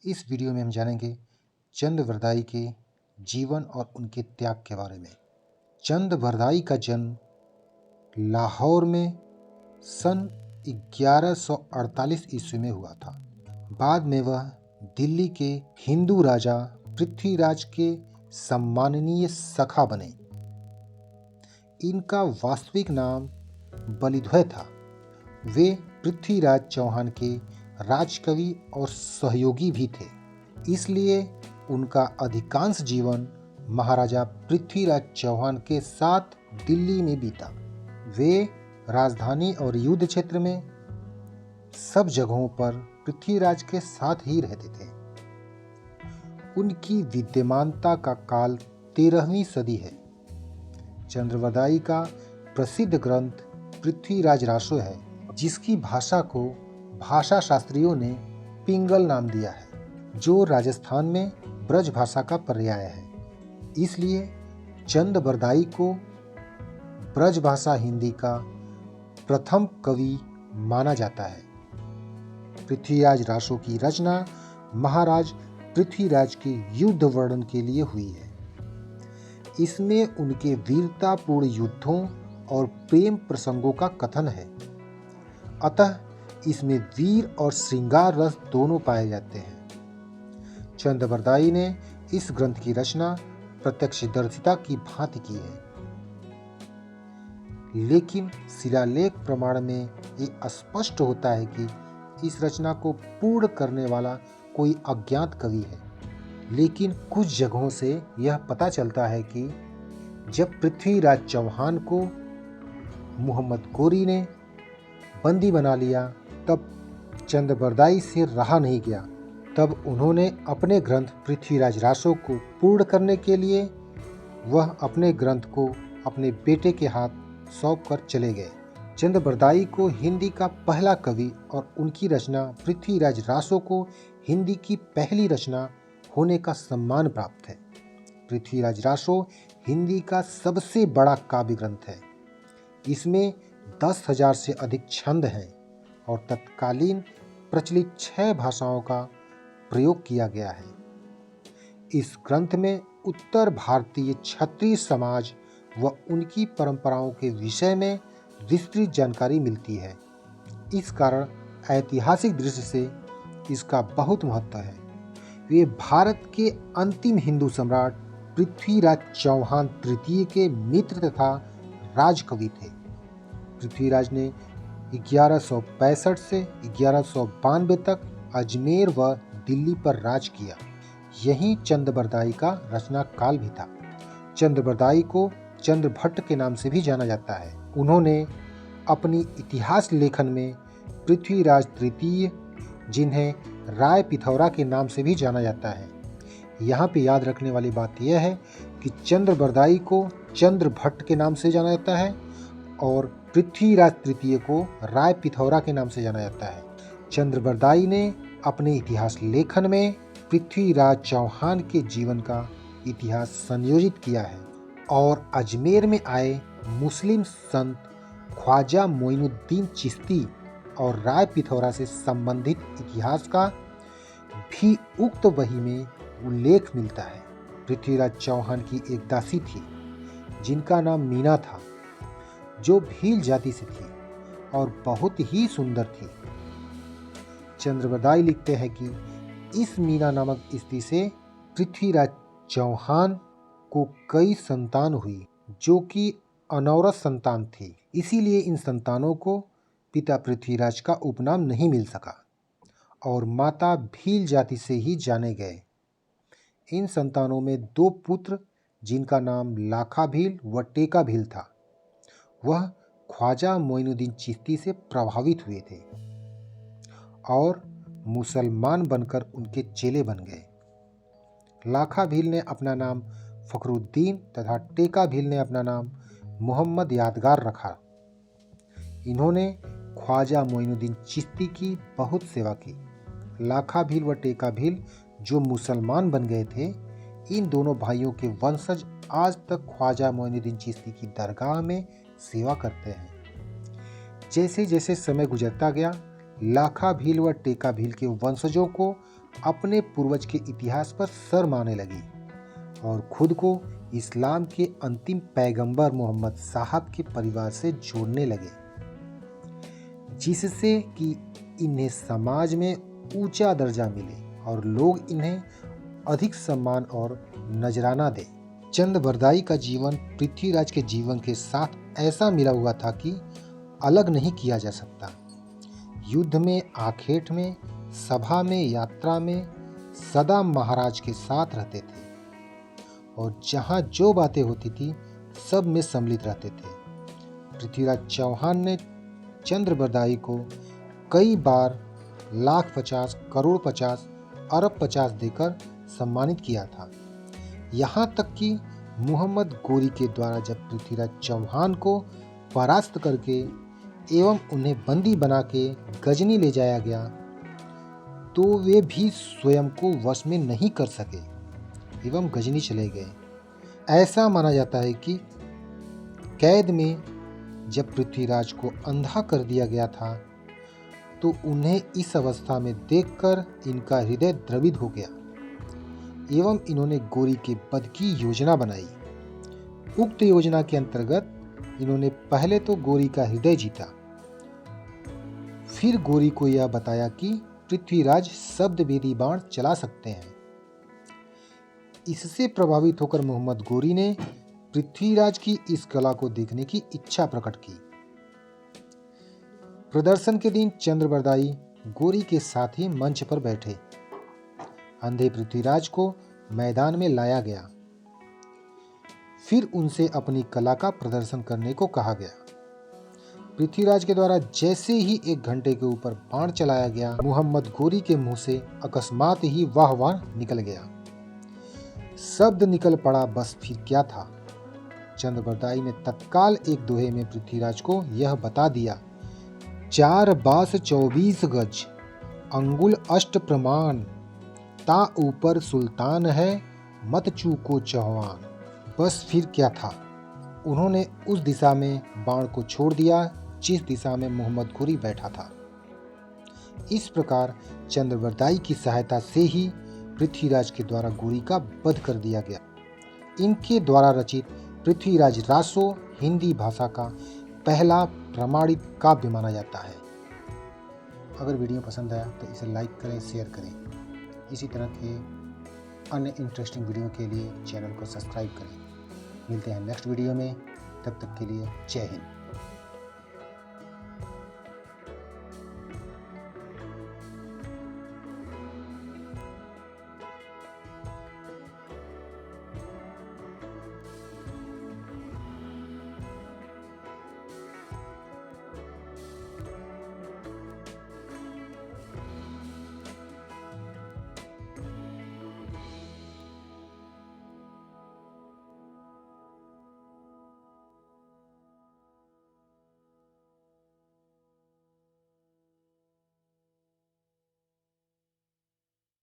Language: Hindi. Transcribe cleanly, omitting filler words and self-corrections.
इस वीडियो में हम जानेंगे चंद बरदाई के जीवन और उनके त्याग के बारे में। चंद बरदाई का जन्म लाहौर में सन 1148 ईस्वी में हुआ था। बाद में वह दिल्ली के हिंदू राजा पृथ्वीराज के सम्माननीय सखा बने। इनका वास्तविक नाम बलिद्वय था। वे पृथ्वीराज चौहान के राजकवि और सहयोगी भी थे, इसलिए उनका अधिकांश जीवन महाराजा पृथ्वीराज चौहान के साथ दिल्ली में बीता। वे राजधानी और युद्ध क्षेत्र में सब जगहों पर पृथ्वीराज के साथ ही रहते थे। उनकी विद्यमानता का काल 13वीं सदी है। चंद्रबरदाई का प्रसिद्ध ग्रंथ पृथ्वीराज रासो है, जिसकी भाषा को भाषा शास्त्रियों ने पिंगल नाम दिया है, जो राजस्थान में ब्रज भाषा का पर्याय है। इसलिए चंद्रबरदाई को ब्रज भाषा हिंदी का प्रथम कवि माना जाता है। पृथ्वीराज रासो की रचना महाराज पृथ्वीराज के युद्ध वर्णन के लिए हुई है। इसमें उनके वीरतापूर्ण युद्धों और प्रेम प्रसंगों का कथन है। अतः इसमें वीर और श्रृंगार रस दोनों पाए जाते हैं। चंद्रबरदाई ने इस ग्रंथ की रचना प्रत्यक्षदर्शिता की भांति की है, लेकिन शिलालेख प्रमाण में ये स्पष्ट होता है कि इस रचना को पूर्ण करने वाला कोई अज्ञात कवि है। लेकिन कुछ जगहों से यह पता चलता है कि जब पृथ्वीराज चौहान को मोहम्मद गोरी ने बंदी बना लिया, तब चंद्रबरदाई से रहा नहीं गया। तब उन्होंने अपने ग्रंथ पृथ्वीराज रासो को पूर्ण करने के लिए वह अपने ग्रंथ को अपने बेटे के हाथ सौंप कर चले गए। चंद्रबरदाई को हिंदी का पहला कवि और उनकी रचना पृथ्वीराज रासो को हिंदी की पहली रचना होने का सम्मान प्राप्त है। पृथ्वीराज रासो हिंदी का सबसे बड़ा काव्य ग्रंथ है। इसमें 10,000 से अधिक छंद हैं और तत्कालीन प्रचलित 6 भाषाओं का प्रयोग किया गया है। इस ग्रंथ में उत्तर भारतीय क्षत्रिय समाज व उनकी परंपराओं के विषय में विस्तृत जानकारी मिलती है। इस कारण ऐतिहासिक दृष्टि से इसका बहुत महत्व है। वे भारत के अंतिम हिंदू सम्राट पृथ्वीराज चौहान तृतीय के मित्र तथा राजकवि थे। पृथ्वीराज ने 1165 से 1192 तक अजमेर व दिल्ली पर राज किया। यही चंद्रबरदाई का रचना काल भी था। चंद्रबरदाई को चंद्रभट्ट के नाम से भी जाना जाता है। उन्होंने अपनी इतिहास लेखन में पृथ्वीराज तृतीय, जिन्हें राय पिथौरा के नाम से भी जाना जाता है। यहाँ पे याद रखने वाली बात यह है कि चंद्रबरदाई को चंद्रभट्ट के नाम से जाना जाता है और पृथ्वीराज तृतीय को राय पिथौरा के नाम से जाना जाता है। चंद्रबरदाई ने अपने इतिहास लेखन में पृथ्वीराज चौहान के जीवन का इतिहास संयोजित किया है और अजमेर में आए मुस्लिम संत ख्वाजा मोइनुद्दीन चिश्ती और राय पिथौरा से संबंधित इतिहास का भी उक्त वही में उल्लेख मिलता है। पृथ्वीराज चौहान की एक दासी थी, जिनका नाम मीना था, जो भील जाति से थी और बहुत ही सुंदर थी। चंद्रबरदाई लिखते हैं कि इस मीना नामक स्त्री से पृथ्वीराज चौहान को कई संतान हुई, जो कि अनौरत संतान थी। इसीलिए इन संतानों को पिता पृथ्वीराज का उपनाम नहीं मिल सका और माता भील जाति से ही जाने गए। इन संतानों में 2 पुत्र, जिनका नाम लाखा भील व टेका भील था, वह ख्वाजा मोइनुद्दीन चिश्ती से प्रभावित हुए थे और मुसलमान बनकर उनके चेले बन गए। लाखा भील ने अपना नाम फखरुद्दीन तथा टेका भील ने अपना नाम मोहम्मद यादगार रखा। इन्होंने ख्वाजा मोइनुद्दीन चिश्ती की बहुत सेवा की। लाखा भील व टेका भील जो मुसलमान बन गए थे, इन दोनों भाइयों के वंशज आज तक ख्वाजा मोइनुद्दीन चिश्ती की दरगाह में सेवा करते हैं। जैसे जैसे समय गुजरता गया, लाखा भील व टेका भील के वंशजों को अपने पूर्वज के इतिहास पर शर्म आने लगी और खुद को इस्लाम के अंतिम पैगंबर मोहम्मद साहब के परिवार से जोड़ने लगे, जिससे कि इन्हें समाज में ऊंचा दर्जा मिले और लोग इन्हें अधिक सम्मान और नजराना दें। चंद्रबरदाई का जीवन पृथ्वीराज के जीवन के साथ ऐसा मिला हुआ था कि अलग नहीं किया जा सकता। युद्ध में, आखेट में, सभा में, यात्रा में सदा महाराज के साथ रहते थे और जहाँ जो बातें होती थी सब में सम्मिलित रहते थे। पृथ्वीराज चौहान ने चंद्रबरदाई को कई बार लाख 50, करोड़ 50, अरब 50 देकर सम्मानित किया था। यहाँ तक कि मोहम्मद गोरी के द्वारा जब पृथ्वीराज चौहान को परास्त करके एवं उन्हें बंदी बना के गजनी ले जाया गया तो वे भी स्वयं को वश में नहीं कर सके एवं गजनी चले गए। ऐसा माना जाता है कि कैद में जब पृथ्वीराज को अंधा कर दिया गया था तो उन्हें इस अवस्था में देखकर इनका हृदय द्रवित हो गया एवं इन्होंने गोरी के वध की योजना बनाई। उक्त योजना के अंतर्गत इन्होंने पहले तो गोरी का हृदय जीता, फिर गोरी को यह बताया कि पृथ्वीराज शब्दभेदी बाण चला सकते हैं। इससे प्रभावित होकर मोहम्मद गोरी ने पृथ्वीराज की इस कला को देखने की इच्छा प्रकट की। प्रदर्शन के दिन चंद्रबरदाई गोरी के साथ ही मंच पर बैठे। अंधे पृथ्वीराज को मैदान में लाया गया, फिर उनसे अपनी कला का प्रदर्शन करने को कहा गया। पृथ्वीराज के द्वारा जैसे ही 1 घंटे के ऊपर बाण चलाया गया, मोहम्मद गोरी के मुंह से अकस्मात ही वाह वाह निकल गया। शब्द निकल पड़ा, बस फिर क्या था। चंद्रबरदाई ने तत्काल एक दोहे में पृथ्वीराज को यह बता दिया, 4 बास 24 गज, अंगुल अष्ट प्रमाण, ता ऊपर सुल्तान है, मत चूको चौहान। बस फिर क्या था, उन्होंने उस दिशा में बाण को छोड़ दिया जिस दिशा में मोहम्मद गोरी बैठा था। इस प्रकार चंद्रबरदाई की सहायता से ही पृथ्वीराज के द्वारा गोरी का वध कर दिया गया। इनके द्वारा रचित पृथ्वीराज रासो हिंदी भाषा का पहला प्रमाणित काव्य माना जाता है। अगर वीडियो पसंद आया तो इसे लाइक करें, शेयर करें। इसी तरह के अन्य इंटरेस्टिंग वीडियो के लिए चैनल को सब्सक्राइब करें। मिलते हैं नेक्स्ट वीडियो में, तब तक के लिए जय हिंद।